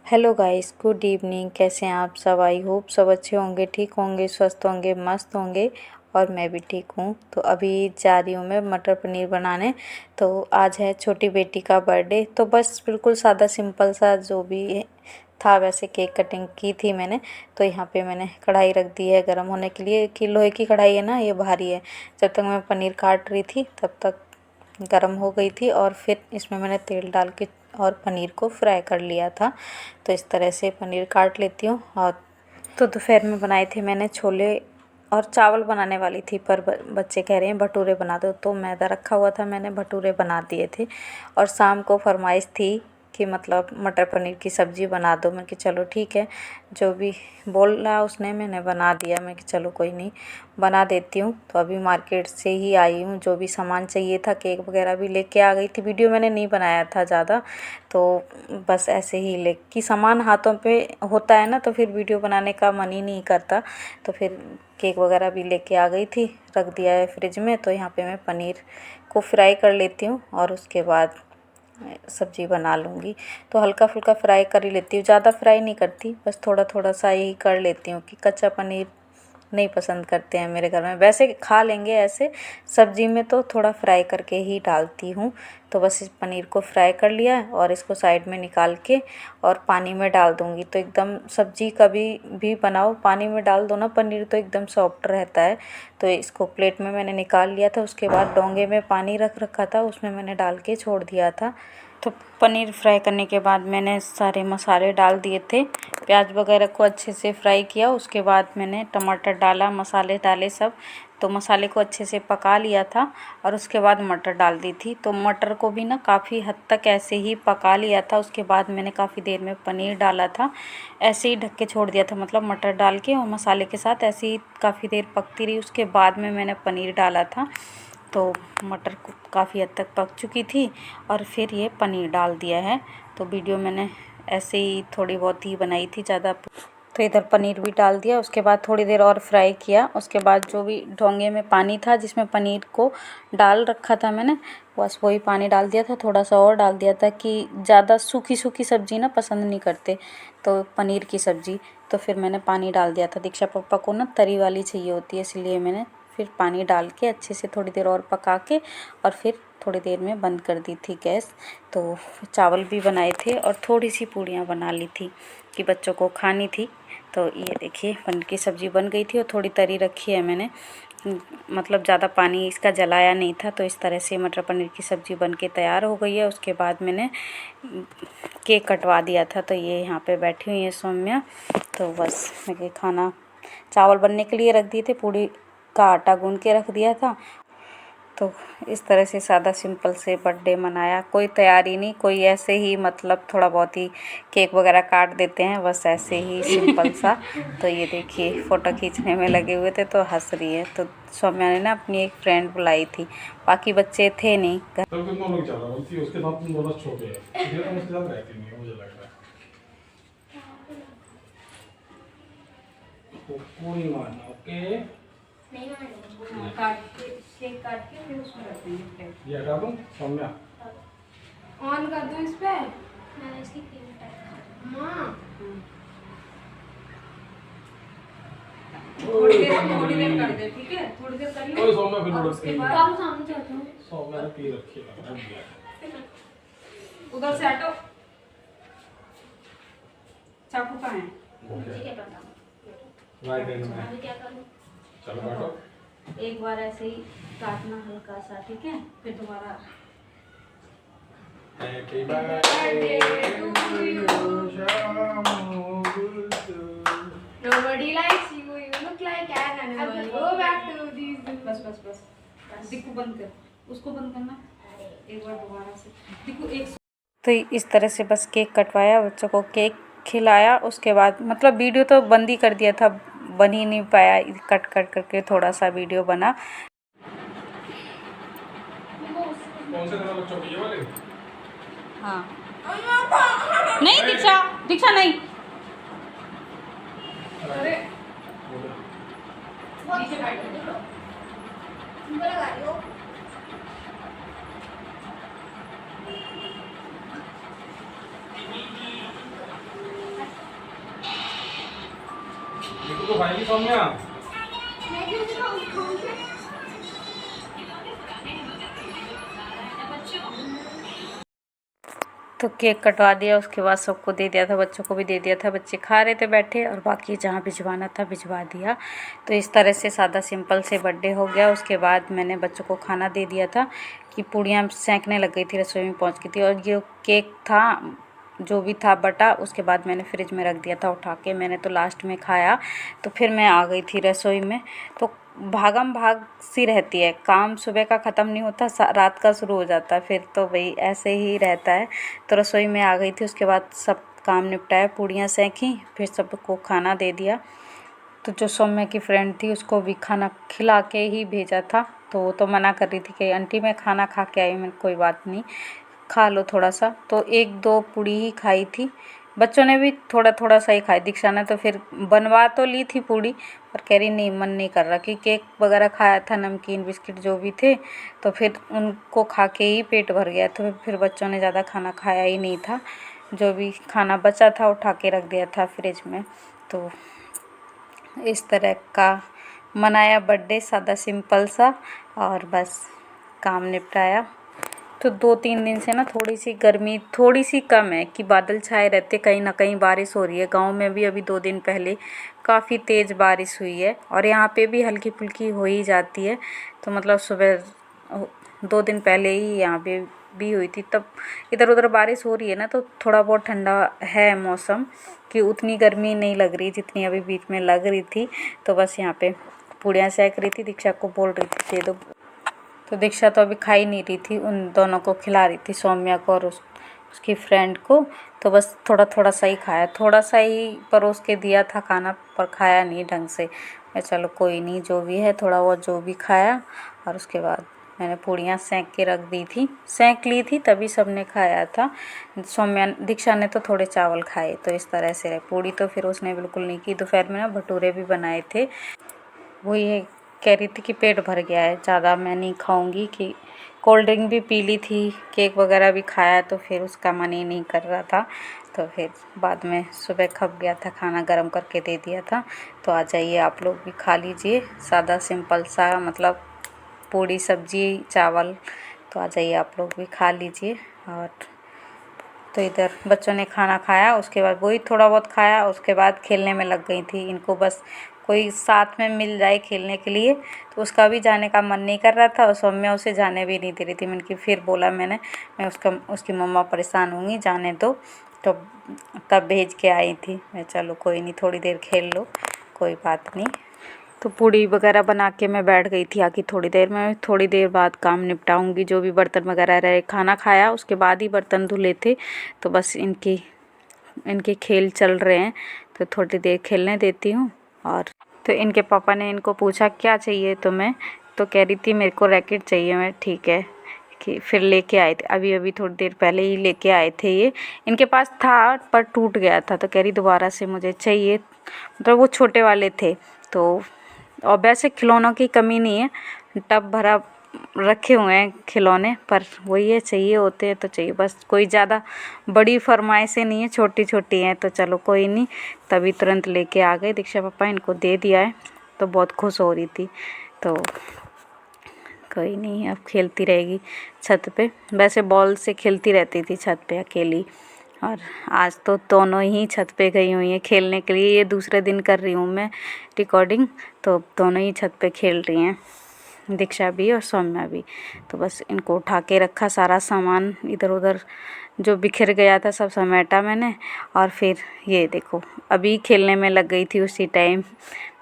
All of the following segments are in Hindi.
Hello guys, good evening. कैसे हैं आप सब? आई होप सब अच्छे होंगे, ठीक होंगे, स्वस्थ होंगे, मस्त होंगे। और मैं भी ठीक हूँ। तो अभी जा रही हूँ मैं मटर पनीर बनाने। तो आज है छोटी बेटी का बर्थडे, तो बस बिल्कुल सादा सिंपल सा जो भी था वैसे केक कटिंग की थी मैंने। तो यहाँ पे मैंने कढ़ाई रख दी है गर्म होने के लिए, कि लोहे की कढ़ाई है ना, ये भारी है। जब तक मैं पनीर काट रही थी तब तक गरम हो गई थी, और फिर इसमें मैंने तेल डाल के और पनीर को फ्राई कर लिया था। तो इस तरह से पनीर काट लेती हूँ। और तो दोपहर में बनाए थे मैंने छोले और चावल बनाने वाली थी, पर बच्चे कह रहे हैं भटूरे बना दो, तो मैदा रखा हुआ था, मैंने भटूरे बना दिए थे। और शाम को फरमाइश थी कि मतलब मटर पनीर की सब्ज़ी बना दो। मैं कि चलो ठीक है, जो भी बोल रहा उसने मैंने बना दिया। मैं कि चलो कोई नहीं, बना देती हूँ। तो अभी मार्केट से ही आई हूँ, जो भी सामान चाहिए था केक वगैरह भी लेके आ गई थी। वीडियो मैंने नहीं बनाया था ज़्यादा, तो बस ऐसे ही ले कि सामान हाथों पे होता है ना, तो फिर वीडियो बनाने का मन ही नहीं करता। तो फिर केक वगैरह भी लेके आ गई थी, रख दिया है फ्रिज में। तो यहाँ पे मैं पनीर को फ्राई कर लेती हूँ और उसके बाद सब्ज़ी बना लूँगी। तो हल्का फुल्का फ्राई कर ही लेती हूँ, ज़्यादा फ्राई नहीं करती, बस थोड़ा थोड़ा सा ही कर लेती हूँ, कि कच्चा पनीर नहीं पसंद करते हैं मेरे घर में। वैसे खा लेंगे ऐसे, सब्ज़ी में तो थोड़ा फ्राई करके ही डालती हूँ। तो बस इस पनीर को फ्राई कर लिया और इसको साइड में निकाल के और पानी में डाल दूँगी। तो एकदम सब्ज़ी कभी भी बनाओ पानी में डाल दो ना पनीर, तो एकदम सॉफ्ट रहता है। तो इसको प्लेट में मैंने निकाल लिया था। उसके बाद डोंगे में पानी रख रखा था, उसमें मैंने डाल के छोड़ दिया था। तो पनीर फ्राई करने के बाद मैंने सारे मसाले डाल दिए थे, प्याज वगैरह को अच्छे से फ्राई किया। उसके बाद मैंने टमाटर डाला, मसाले डाले सब। तो मसाले को अच्छे से पका लिया था और उसके बाद मटर डाल दी थी। तो मटर को भी ना काफ़ी हद तक ऐसे ही पका लिया था। उसके बाद मैंने काफ़ी देर में पनीर डाला था, ऐसे ही ढक के छोड़ दिया था, मतलब मटर डाल के और मसाले के साथ ऐसे ही काफ़ी देर पकती रही। उसके बाद में मैंने पनीर डाला था। तो मटर को काफ़ी हद तक पक चुकी थी और फिर ये पनीर डाल दिया है। तो वीडियो मैंने ऐसे ही थोड़ी बहुत ही बनाई थी, ज़्यादा। तो इधर पनीर भी डाल दिया, उसके बाद थोड़ी देर और फ्राई किया। उसके बाद जो भी ढोंगे में पानी था जिसमें पनीर को डाल रखा था मैंने, बस वही पानी डाल दिया था, थोड़ा सा और डाल दिया था, कि ज़्यादा सूखी सूखी सब्ज़ी ना पसंद नहीं करते तो पनीर की सब्ज़ी। तो फिर मैंने पानी डाल दिया था। दीक्षा पप्पा को ना तरी वाली चाहिए होती है, इसलिए मैंने फिर पानी डाल के अच्छे से थोड़ी देर और पका के और फिर थोड़ी देर में बंद कर दी थी गैस। तो चावल भी बनाए थे और थोड़ी सी पूड़ियाँ बना ली थी कि बच्चों को खानी थी। तो ये देखिए पनीर की सब्ज़ी बन गई थी और थोड़ी तरी रखी है मैंने, मतलब ज़्यादा पानी इसका जलाया नहीं था। तो इस तरह से मटर पनीर की सब्ज़ी बन के तैयार हो गई है। उसके बाद मैंने केक कटवा दिया था। तो ये यहाँ पे बैठी हुई है सौम्या। तो बस मैं खाना चावल बनने के लिए रख दिए थे, पूड़ी का आटा गूंद के रख दिया था। तो इस तरह से सादा सिंपल से बर्थडे मनाया, कोई तैयारी नहीं, कोई ऐसे ही मतलब थोड़ा बहुत ही केक वगैरह काट देते हैं, बस ऐसे ही सिंपल सा। तो ये देखिए फ़ोटो खींचने में लगे हुए थे तो हंस रही है। तो सौम्या ने ना अपनी एक फ्रेंड बुलाई थी, बाकी बच्चे थे नहीं। तब तुम दोनों ज़्यादा बोलती हो, उसके साथ तुम दोनों छोटे हैं, इसलिए तुम उसके साथ रहती नहीं हो, मुझे लग रहा है। को नहीं मारना, ओके? नहीं मारना। काट के केक काट के फिर उसमें रख देंगे। ये हटा दूँ सौम्या? ऑन कर दो इस पे। मैंने इसकी क्रीम टाइप माँ थोड़ी देर कर दे, ठीक है? थोड़ी देर कर लो। ओए सौम्या फिर उधर उसके बाद आप सामने जाते हो। सौम्या ने पी रखी है, उधर से हटो। चाकू कहाँ है? मुझे क्या पता। राइट हैंड में। अभी क्या करूँ? चलो बैठो। एक बार ऐसे ही काटना हल्का सा, ठीक है? फिर दोबारा। Happy birthday to you Shamu. Nobody likes you. You look like an animal. Go back to these. बस. दिक्कू बंद कर, उसको बंद करना। एक बार दोबारा से। दिक्कू एक। तो इस तरह से बस केक कटवाया, बच्चों को केक खिलाया। उसके बाद मतलब वीडियो तो बंद ही कर दिया था, बन ही नहीं पाया, कट करके थोड़ा सा वीडियो बना। कौन से तरह बच्चों के ये वाले? हाँ नहीं, दीक्षा नहीं। अरे नीचे बैठ लो। उनको लगा रही हो। तो भाई सौम्या तो केक कटवा दिया, उसके बाद सबको दे दिया था, बच्चों को भी दे दिया था। बच्चे खा रहे थे बैठे, और बाकी जहाँ भिजवाना था भिजवा दिया। तो इस तरह से सादा सिंपल से बर्थडे हो गया। उसके बाद मैंने बच्चों को खाना दे दिया था कि पूड़ियाँ सेंकने लग गई थी, रसोई में पहुँच गई थी। और ये केक था जो भी था बटा, उसके बाद मैंने फ्रिज में रख दिया था उठा के। मैंने तो लास्ट में खाया, तो फिर मैं आ गई थी रसोई में। तो भागम भाग सी रहती है, काम सुबह का ख़त्म नहीं होता, रात का शुरू हो जाता है, फिर तो भाई ऐसे ही रहता है। तो रसोई में आ गई थी, उसके बाद सब काम निपटाया, पूड़ियाँ सेंकी, फिर सबको खाना दे दिया। तो जो सौम्या की फ्रेंड थी उसको भी खाना खिला के ही भेजा था। तो वो तो मना कर रही थी कि आंटी मैं खाना खा के आई हूँ। कोई बात नहीं, खा लो थोड़ा सा। तो 1-2 पूड़ी ही खाई थी, बच्चों ने भी थोड़ा थोड़ा सा ही खाई। दीक्षा ने तो फिर बनवा तो ली थी पूड़ी, पर कह रही नहीं, मन नहीं कर रहा, कि केक वगैरह खाया था, नमकीन बिस्किट जो भी थे, तो फिर उनको खा के ही पेट भर गया। तो फिर बच्चों ने ज़्यादा खाना खाया ही नहीं था, जो भी खाना बचा था उठा के रख दिया था फ्रिज में। तो इस तरह का मनाया बर्थडे, सादा सिंपल सा, और बस काम निपटाया। तो 2-3 दिन से ना थोड़ी सी गर्मी थोड़ी सी कम है, कि बादल छाए रहते, कहीं ना कहीं बारिश हो रही है। गांव में भी अभी 2 दिन पहले काफ़ी तेज़ बारिश हुई है, और यहाँ पे भी हल्की फुल्की हो ही जाती है। तो मतलब सुबह 2 दिन पहले ही यहाँ पे भी हुई थी। तब इधर उधर बारिश हो रही है ना, तो थोड़ा बहुत ठंडा है मौसम, कि उतनी गर्मी नहीं लग रही जितनी अभी बीच में लग रही थी। तो बस यहाँ पे पूड़ियाँ सेक रही थी, दीक्षा को बोल रही थी दे दो। तो दीक्षा तो अभी खा ही नहीं रही थी, उन दोनों को खिला रही थी, सौम्या को और उसकी फ्रेंड को। तो बस थोड़ा थोड़ा सा ही खाया, थोड़ा सा ही परोस के दिया था खाना, पर खाया नहीं ढंग से। मैं चलो कोई नहीं, जो भी है थोड़ा बहुत जो भी खाया। और उसके बाद मैंने पूड़ियाँ सेंक के रख दी थी, सेंक ली थी तभी सबने खाया था। सौम्या दीक्षा ने तो थोड़े चावल खाए। तो इस तरह से रहे। पूड़ी तो फिर उसने बिल्कुल नहीं की। दोपहर में ना भटूरे भी बनाए थे, वो ये कह रही थी कि पेट भर गया है, ज़्यादा मैं नहीं खाऊंगी, कि कोल्ड ड्रिंक भी पी ली थी, केक वगैरह भी खाया, तो फिर उसका मन ही नहीं कर रहा था। तो फिर बाद में सुबह खप गया था, खाना गर्म करके दे दिया था। तो आ जाइए आप लोग भी खा लीजिए, सादा सिंपल सा, मतलब पूड़ी सब्जी चावल। तो आ जाइए आप लोग भी खा लीजिए। और तो इधर बच्चों ने खाना खाया, उसके बाद वही थोड़ा बहुत खाया, उसके बाद खेलने में लग गई थी। इनको बस कोई साथ में मिल जाए खेलने के लिए, तो उसका भी जाने का मन नहीं कर रहा था, और सौम्या उसे जाने भी नहीं दे रही थी। मैंने कि फिर बोला मैं उसकी मम्मा परेशान होंगी, जाने दो। तो तब भेज के आई थी मैं, चलो कोई नहीं, थोड़ी देर खेल लो, कोई बात नहीं। तो पूड़ी वगैरह बना के मैं बैठ गई थी आके थोड़ी देर में। थोड़ी देर बाद काम निपटाऊंगी, जो भी बर्तन वगैरह रहे। खाना खाया उसके बाद ही बर्तन धुले थे। तो बस इनके खेल चल रहे हैं, तो थोड़ी देर खेलने देती हूँ। और तो इनके पापा ने इनको पूछा क्या चाहिए तुम्हें, तो कह रही थी मेरे को रैकेट चाहिए। मैं ठीक है, कि फिर लेके आए थे, अभी अभी थोड़ी देर पहले ही लेके आए थे। ये इनके पास था पर टूट गया था, तो कह रही दोबारा से मुझे चाहिए। मतलब वो छोटे वाले थे। तो और वैसे खिलौनों की कमी नहीं है, टब भरा रखे हुए हैं खिलौने, पर वही है, चाहिए होते हैं तो चाहिए, बस कोई ज़्यादा बड़ी फरमाइशें नहीं है, छोटी छोटी हैं। तो चलो कोई नहीं, तभी तुरंत लेके आ गए दीक्षा पापा, इनको दे दिया है। तो बहुत खुश हो रही थी। तो कोई नहीं, अब खेलती रहेगी छत पे। वैसे बॉल से खेलती रहती थी छत पे अकेली, और आज तो दोनों ही छत पे गई हुई हैं खेलने के लिए। ये दूसरे दिन कर रही हूँ मैं रिकॉर्डिंग, तो दोनों ही छत पे खेल रही हैं, दीक्षा भी और सौम्या भी। तो बस इनको उठा के रखा, सारा सामान इधर उधर जो बिखर गया था सब समेटा मैंने। और फिर ये देखो अभी खेलने में लग गई थी उसी टाइम।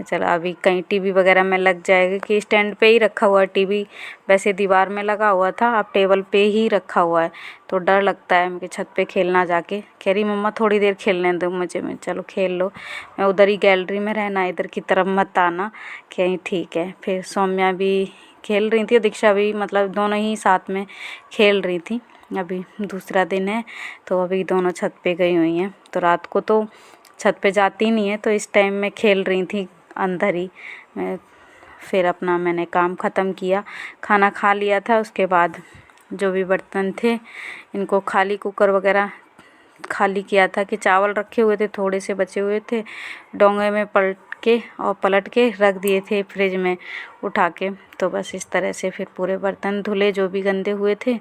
चलो अभी कहीं टीवी वगैरह में लग जाएगा, कि स्टैंड पे ही रखा हुआ है टीवी, वैसे दीवार में लगा हुआ था, अब टेबल पे ही रखा हुआ है। तो डर लगता है मुझे छत पे खेलना जाके। कह रही मम्मा थोड़ी देर खेलने दो मुझे। मैं चलो खेल लो, मैं उधर ही गैलरी में रहना, इधर की तरफ मत आना। कहीं ठीक है। फिर सौम्या भी खेल रही थी और दीक्षा भी, मतलब दोनों ही साथ में खेल रही थी। अभी दूसरा दिन है, तो अभी दोनों छत पे गई हुई हैं। तो रात को तो छत पे जाती नहीं है, तो इस टाइम में खेल रही थी अंदर ही। फिर अपना मैंने काम ख़त्म किया, खाना खा लिया था। उसके बाद जो भी बर्तन थे इनको खाली कुकर वगैरह खाली किया था, कि चावल रखे हुए थे थोड़े से बचे हुए थे, डोंगे में पलट के और पलट के रख दिए थे फ्रिज में उठा के। तो बस इस तरह से फिर पूरे बर्तन धुले, जो भी गंदे हुए थे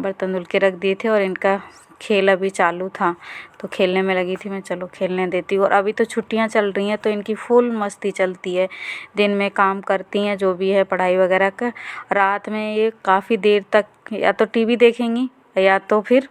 बर्तन धुल के रख दिए थे। और इनका खेल अभी चालू था तो खेलने में लगी थी मैं, चलो खेलने देती हूँ। और अभी तो छुट्टियाँ चल रही हैं तो इनकी फुल मस्ती चलती है। दिन में काम करती हैं जो भी है पढ़ाई वगैरह का, रात में ये काफ़ी देर तक या तो टीवी देखेंगी या तो फिर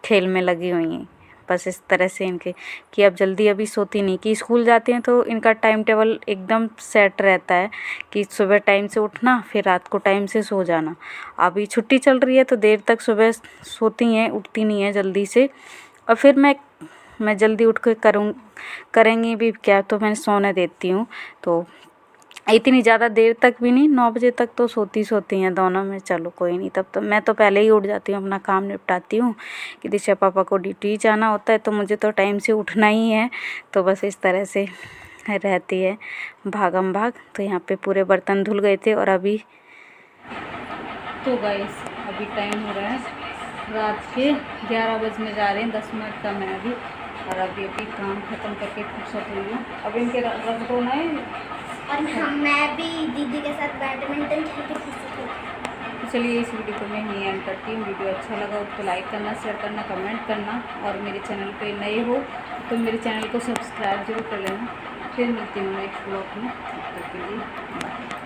खेल में लगी हुई हैं। बस इस तरह से इनके कि अब जल्दी अभी सोती नहीं, कि स्कूल जाते हैं तो इनका टाइम टेबल एकदम सेट रहता है कि सुबह टाइम से उठना फिर रात को टाइम से सो जाना। अभी छुट्टी चल रही है तो देर तक सुबह सोती हैं, उठती नहीं है जल्दी से। और फिर मैं जल्दी उठ के करेंगी भी क्या, तो मैं सोने देती हूँ। तो इतनी ज़्यादा देर तक भी नहीं, 9 बजे तक तो सोती हैं दोनों में। चलो कोई नहीं, तब तो मैं तो पहले ही उठ जाती हूँ, अपना काम निपटाती हूँ कि दिशा पापा को ड्यूटी जाना होता है तो मुझे तो टाइम से उठना ही है। तो बस इस तरह से रहती है भागम भाग। तो यहाँ पे पूरे बर्तन धुल गए थे। और अभी तो गाइस अभी टाइम हो रहा है रात के 11 बजने जा रहे हैं, 10 मिनट का मैं अभी। और अभी काम ख़त्म करके फुर्सत हुई हूँ। अब इनके रख दो ना, और मैं भी दीदी के साथ बैडमिंटन खेलती थी। तो चलिए इस वीडियो को मैं यहीं एंड करती हूँ। वीडियो अच्छा लगा हो तो लाइक करना, शेयर करना, कमेंट करना। और मेरे चैनल पे नए हो तो मेरे चैनल को सब्सक्राइब जरूर कर लेना। फिर मिलती हूँ नेक्स्ट ब्लॉग में, तब तक के लिए बाय।